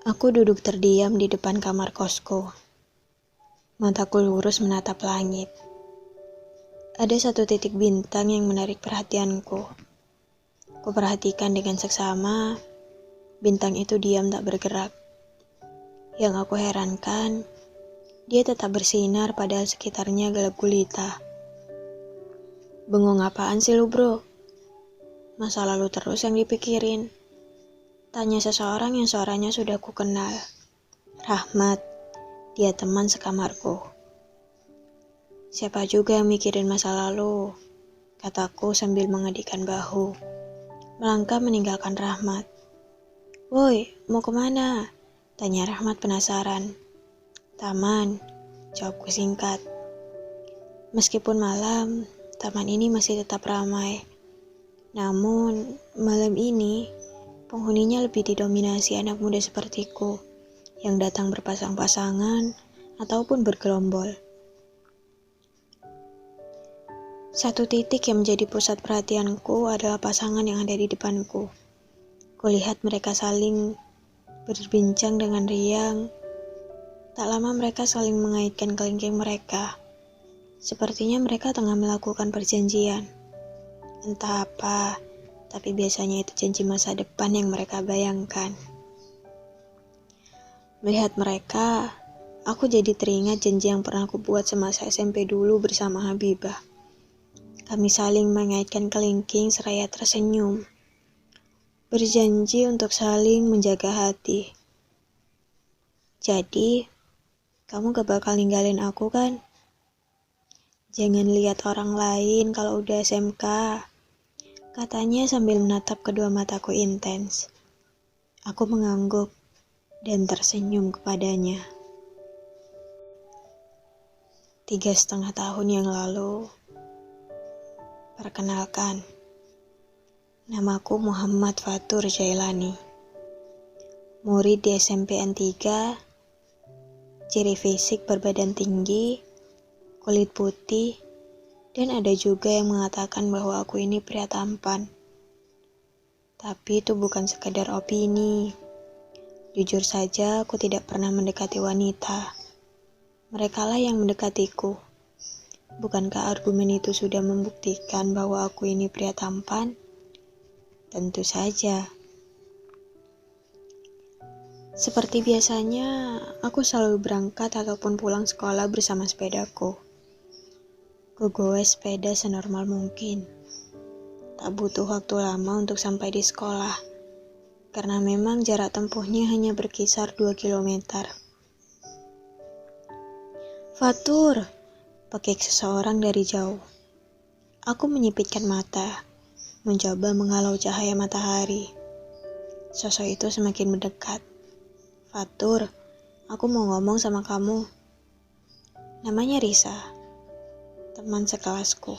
Aku duduk terdiam di depan kamar kosku. Mataku lurus menatap langit. Ada satu titik bintang yang menarik perhatianku. Kuperhatikan dengan seksama, bintang itu diam tak bergerak. Yang aku herankan, dia tetap bersinar padahal sekitarnya gelap gulita. Bengong apaan sih lu bro? Masa lalu terus yang dipikirin. Tanya seseorang yang suaranya sudah ku kenal. Rahmat, dia teman sekamarku. Siapa juga yang mikirin masa lalu, kataku sambil mengedikkan bahu. Melangkah meninggalkan Rahmat. Woi, mau kemana? Tanya Rahmat penasaran. Taman, jawabku singkat. Meskipun malam, taman ini masih tetap ramai. Namun, malam ini, penghuninya lebih didominasi anak muda sepertiku, yang datang berpasang-pasangan ataupun bergerombol. Satu titik yang menjadi pusat perhatianku adalah pasangan yang ada di depanku. Kulihat mereka saling berbincang dengan riang. Tak lama mereka saling mengaitkan kelingking mereka. Sepertinya mereka tengah melakukan perjanjian. Entah apa, tapi biasanya itu janji masa depan yang mereka bayangkan. Melihat mereka, aku jadi teringat janji yang pernah aku buat semasa SMP dulu bersama Habibah. Kami saling mengaitkan kelingking seraya tersenyum. Berjanji untuk saling menjaga hati. Jadi, kamu gak bakal ninggalin aku kan? Jangan lihat orang lain kalau udah SMK. Katanya sambil menatap kedua mataku intens. Aku mengangguk dan tersenyum kepadanya. 3,5 tahun yang lalu, perkenalkan, namaku Muhammad Fatur Jailani. Murid di SMP N3, ciri fisik berbadan tinggi, kulit putih, dan ada juga yang mengatakan bahwa aku ini pria tampan. Tapi itu bukan sekedar opini. Jujur saja, aku tidak pernah mendekati wanita. Merekalah yang mendekatiku. Bukankah argumen itu sudah membuktikan bahwa aku ini pria tampan? Tentu saja. Seperti biasanya, aku selalu berangkat ataupun pulang sekolah bersama sepedaku. Kugoes sepeda senormal mungkin. Tak butuh waktu lama untuk sampai di sekolah, karena memang jarak tempuhnya hanya berkisar 2 kilometer. Fatur, pakik seseorang dari jauh. Aku menyipitkan mata, mencoba menghalau cahaya matahari. Sosok itu semakin mendekat. Fatur, aku mau ngomong sama kamu. Namanya Risa, teman sekelasku.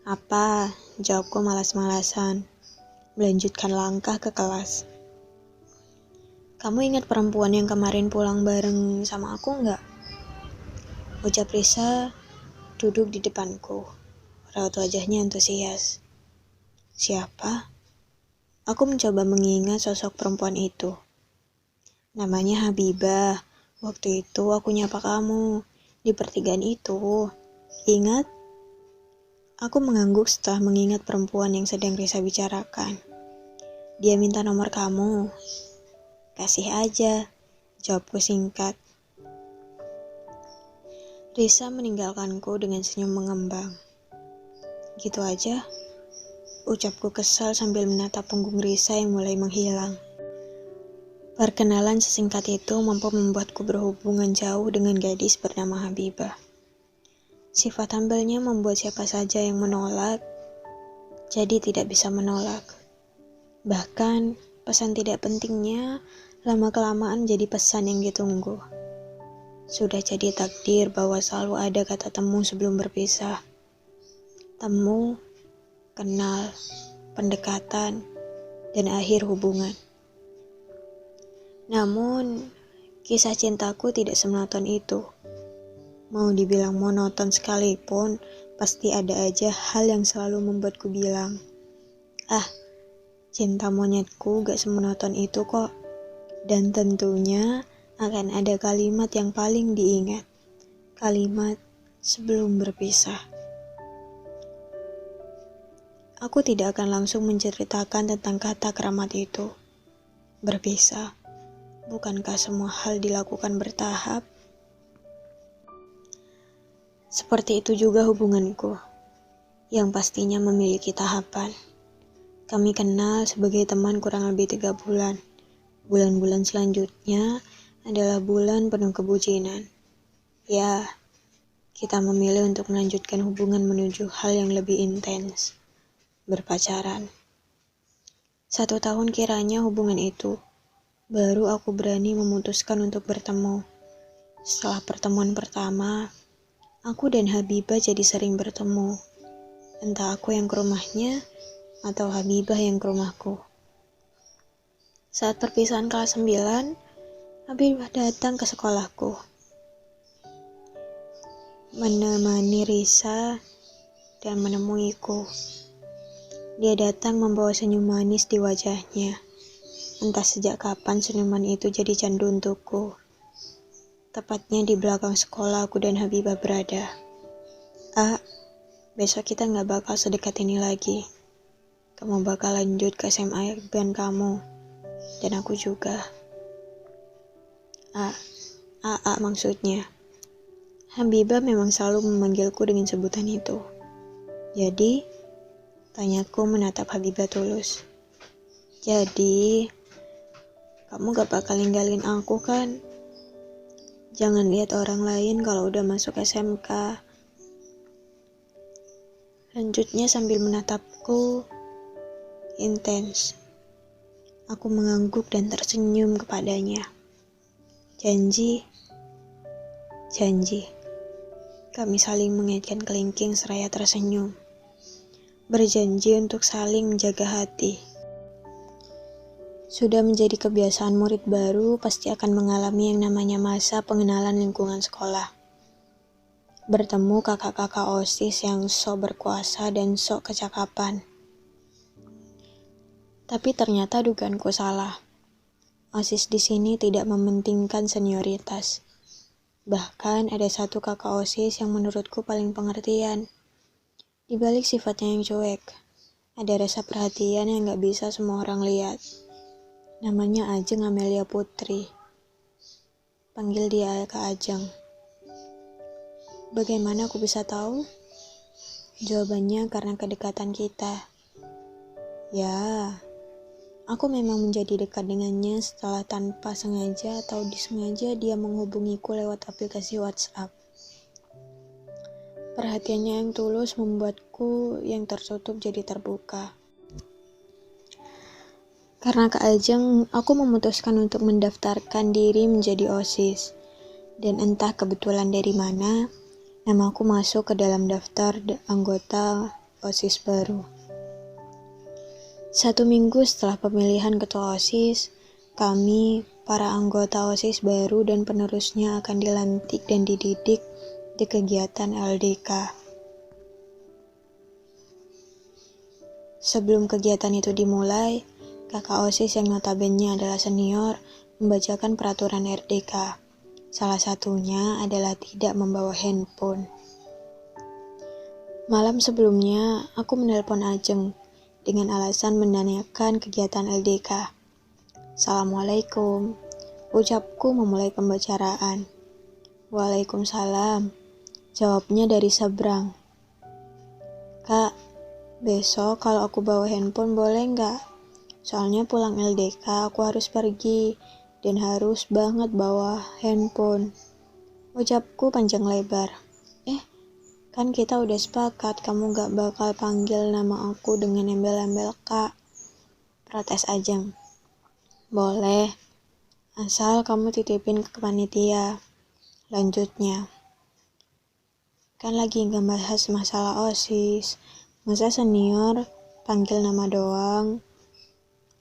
Apa? Jawabku malas-malasan. Melanjutkan langkah ke kelas. Kamu ingat perempuan yang kemarin pulang bareng sama aku nggak? Ucap Risa duduk di depanku. Raut wajahnya antusias. Siapa? Aku mencoba mengingat sosok perempuan itu. Namanya Habibah. Waktu itu aku nyapa kamu di pertigaan itu. Ingat? Aku mengangguk setelah mengingat perempuan yang sedang Risa bicarakan. Dia minta nomor kamu. Kasih aja, jawabku singkat. Risa meninggalkanku dengan senyum mengembang. Gitu aja, ucapku kesal sambil menatap punggung Risa yang mulai menghilang. Perkenalan sesingkat itu mampu membuatku berhubungan jauh dengan gadis bernama Habibah. Sifat humble-nya membuat siapa saja yang menolak, jadi tidak bisa menolak. Bahkan, pesan tidak pentingnya lama-kelamaan jadi pesan yang ditunggu. Sudah jadi takdir bahwa selalu ada kata temu sebelum berpisah. Temu, kenal, pendekatan, dan akhir hubungan. Namun, kisah cintaku tidak semonoton itu. Mau dibilang monoton sekalipun, pasti ada aja hal yang selalu membuatku bilang, cinta monyetku gak semonoton itu kok. Dan tentunya akan ada kalimat yang paling diingat. Kalimat sebelum berpisah. Aku tidak akan langsung menceritakan tentang kata keramat itu. Berpisah. Bukankah semua hal dilakukan bertahap? Seperti itu juga hubunganku, yang pastinya memiliki tahapan. Kami kenal sebagai teman kurang lebih 3 bulan. Bulan-bulan selanjutnya adalah bulan penuh kebucinan. Ya, kita memilih untuk melanjutkan hubungan menuju hal yang lebih intens. Berpacaran. 1 tahun kiranya hubungan itu, baru aku berani memutuskan untuk bertemu. Setelah pertemuan pertama, aku dan Habibah jadi sering bertemu. Entah aku yang ke rumahnya, atau Habibah yang ke rumahku. Saat perpisahan kelas 9, Habibah datang ke sekolahku. Menemani Risa dan menemuiku. Dia datang membawa senyum manis di wajahnya. Entah sejak kapan senyuman itu jadi candu untukku. Tepatnya di belakang sekolah aku dan Habibah berada. Besok kita gak bakal sedekat ini lagi. Kamu bakal lanjut ke SMA dengan kamu. Dan aku juga. Maksudnya. Habibah memang selalu memanggilku dengan sebutan itu. Jadi, tanyaku menatap Habibah tulus. Jadi, kamu gak bakal ninggalin aku kan? Jangan lihat orang lain kalau udah masuk SMK. Lanjutnya sambil menatapku intens. Aku mengangguk dan tersenyum kepadanya. Janji. Kami saling mengaitkan kelingking seraya tersenyum. Berjanji untuk saling menjaga hati. Sudah menjadi kebiasaan murid baru pasti akan mengalami yang namanya masa pengenalan lingkungan sekolah. Bertemu kakak-kakak OSIS yang sok berkuasa dan sok kecakapan. Tapi ternyata dugaanku salah. OSIS di sini tidak mementingkan senioritas. Bahkan ada satu kakak OSIS yang menurutku paling pengertian. Di balik sifatnya yang cuek, ada rasa perhatian yang gak bisa semua orang lihat. Namanya Ajeng Amelia Putri. Panggil dia Kak Ajeng. Bagaimana aku bisa tahu? Jawabannya karena kedekatan kita. Ya, aku memang menjadi dekat dengannya setelah tanpa sengaja atau disengaja dia menghubungiku lewat aplikasi WhatsApp. Perhatiannya yang tulus membuatku yang tertutup jadi terbuka. Karena Kak Ajeng, aku memutuskan untuk mendaftarkan diri menjadi OSIS. Dan entah kebetulan dari mana, namaku masuk ke dalam daftar anggota OSIS baru. 1 minggu setelah pemilihan ketua OSIS, kami, para anggota OSIS baru dan penerusnya akan dilantik dan dididik di kegiatan LDK. Sebelum kegiatan itu dimulai, kakak OSIS yang notabene adalah senior membacakan peraturan LDK. Salah satunya adalah tidak membawa handphone. Malam sebelumnya, aku menelpon Ajeng dengan alasan menanyakan kegiatan LDK. Assalamualaikum, ucapku memulai pembicaraan. Waalaikumsalam, jawabnya dari seberang. Kak, besok kalau aku bawa handphone boleh nggak? Soalnya pulang LDK aku harus pergi dan harus banget bawa handphone. Ucapku panjang lebar. Kan kita udah sepakat kamu gak bakal panggil nama aku dengan embel-embel Kak. Protes Ajeng. Boleh, asal kamu titipin ke panitia. Lanjutnya. Kan lagi gak bahas masalah OSIS. Masa senior panggil nama doang?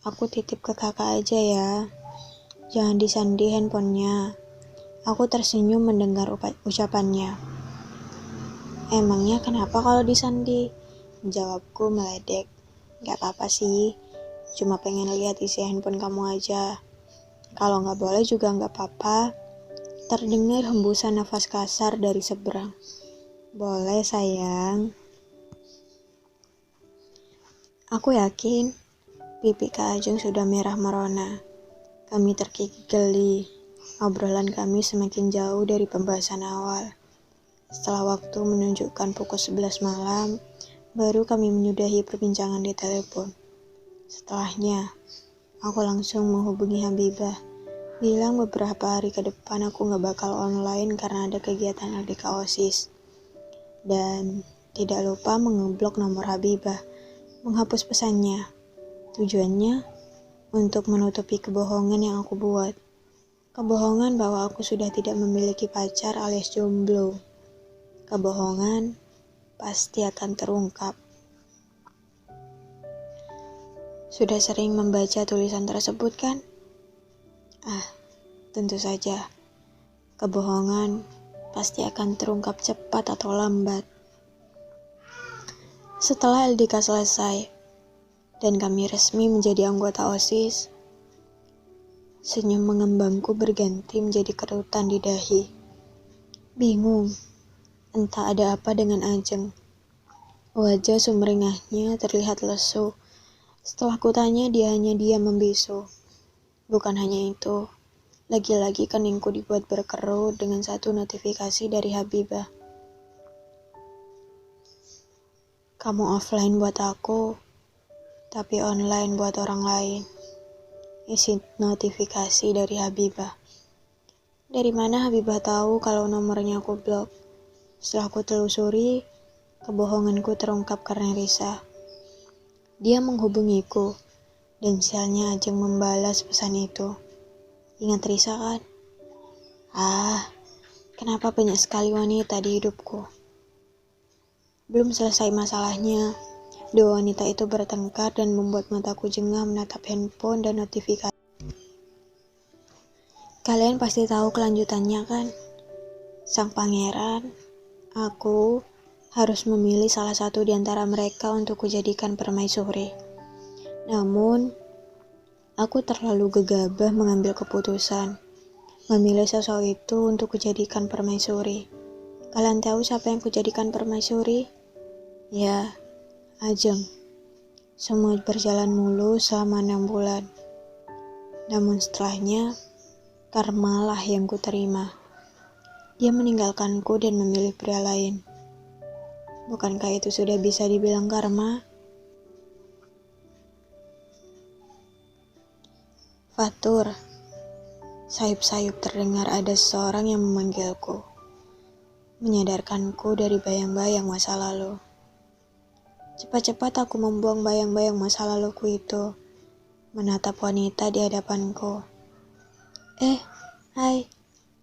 Aku titip ke kakak aja ya. Jangan disandi handphonenya. Aku tersenyum mendengar ucapannya. Emangnya kenapa kalau disandi? Jawabku meledek. Gak apa-apa sih, cuma pengen lihat isi handphone kamu aja. Kalau nggak boleh juga nggak apa-apa. Terdengar hembusan nafas kasar dari seberang. Boleh sayang. Aku yakin pipi Kak Ajeng sudah merah merona. Kami terkikik geli. Obrolan kami semakin jauh dari pembahasan awal. Setelah waktu menunjukkan pukul 11 malam, baru kami menyudahi perbincangan di telepon. Setelahnya, aku langsung menghubungi Habibah. Bilang beberapa hari ke depan aku gak bakal online karena ada kegiatan LDK OSIS. Dan tidak lupa mengeblok nomor Habibah, menghapus pesannya. Tujuannya untuk menutupi kebohongan yang aku buat. Kebohongan bahwa aku sudah tidak memiliki pacar alias jomblo. Kebohongan pasti akan terungkap. Sudah sering membaca tulisan tersebut kan? Tentu saja. Kebohongan pasti akan terungkap cepat atau lambat. Setelah LDK selesai dan kami resmi menjadi anggota OSIS, senyum mengembangku berganti menjadi kerutan di dahi. Bingung, entah ada apa dengan Ajeng. Wajah sumringahnya terlihat lesu. Setelah kutanya, dia hanya diam membisu. Bukan hanya itu, lagi-lagi keningku dibuat berkerut dengan satu notifikasi dari Habibah. Kamu offline buat aku, tapi online buat orang lain. Isi notifikasi dari Habibah. Dari mana Habibah tahu kalau nomornya aku blok? Setelah aku telusuri, kebohonganku terungkap karena Risa. Dia menghubungiku, dan sialnya Ajeng membalas pesan itu. Ingat Risa kan? Kenapa banyak sekali wanita di hidupku? Belum selesai masalahnya, dua wanita itu bertengkar dan membuat mataku jengah menatap handphone dan notifikasi. Kalian pasti tahu kelanjutannya kan? Sang pangeran, aku harus memilih salah satu di antara mereka untuk kujadikan permaisuri. Namun, aku terlalu gegabah mengambil keputusan. Memilih sosok itu untuk kujadikan permaisuri. Kalian tahu siapa yang kujadikan permaisuri? Ya, Ajeng. Semua berjalan mulus selama 6 bulan. Namun setelahnya, karmalah yang kuterima. Dia meninggalkanku dan memilih pria lain. Bukankah itu sudah bisa dibilang karma? Fatur, sayup-sayup terdengar ada seseorang yang memanggilku, menyadarkanku dari bayang-bayang masa lalu. Cepat-cepat aku membuang bayang-bayang masa laluku itu, menatap wanita di hadapanku. Hai,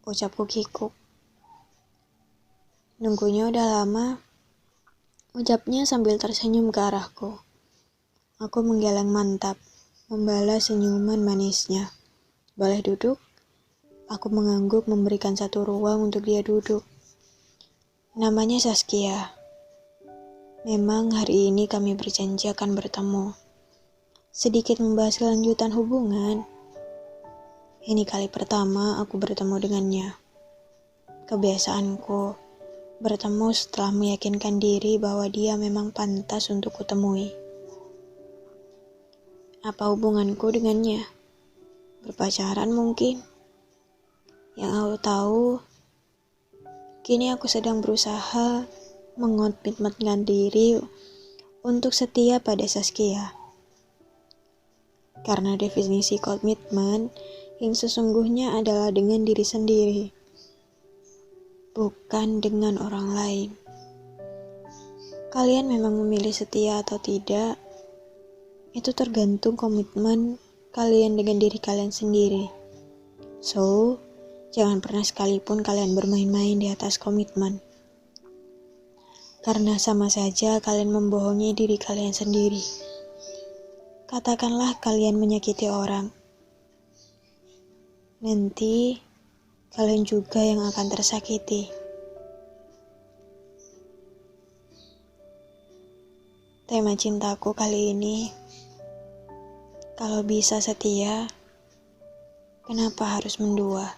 ucapku kikuk. Nunggunya udah lama, ucapnya sambil tersenyum ke arahku. Aku menggeleng mantap, membalas senyuman manisnya. Boleh duduk? Aku mengangguk memberikan satu ruang untuk dia duduk. Namanya Saskia. Memang hari ini kami berjanji akan bertemu. Sedikit membahas kelanjutan hubungan. Ini kali pertama aku bertemu dengannya. Kebiasaanku bertemu setelah meyakinkan diri bahwa dia memang pantas untuk kutemui. Apa hubunganku dengannya? Berpacaran mungkin? Yang aku tahu, kini aku sedang berusaha mengomitmenkan diri untuk setia pada Saskia. Karena definisi komitmen yang sesungguhnya adalah dengan diri sendiri, bukan dengan orang lain. Kalian memang memilih setia atau tidak, itu tergantung komitmen kalian dengan diri kalian sendiri. So, jangan pernah sekalipun kalian bermain-main di atas komitmen. Karena sama saja kalian membohongi diri kalian sendiri. Katakanlah kalian menyakiti orang. Nanti, kalian juga yang akan tersakiti. Tema cintaku kali ini, kalau bisa setia, Kenapa harus mendua?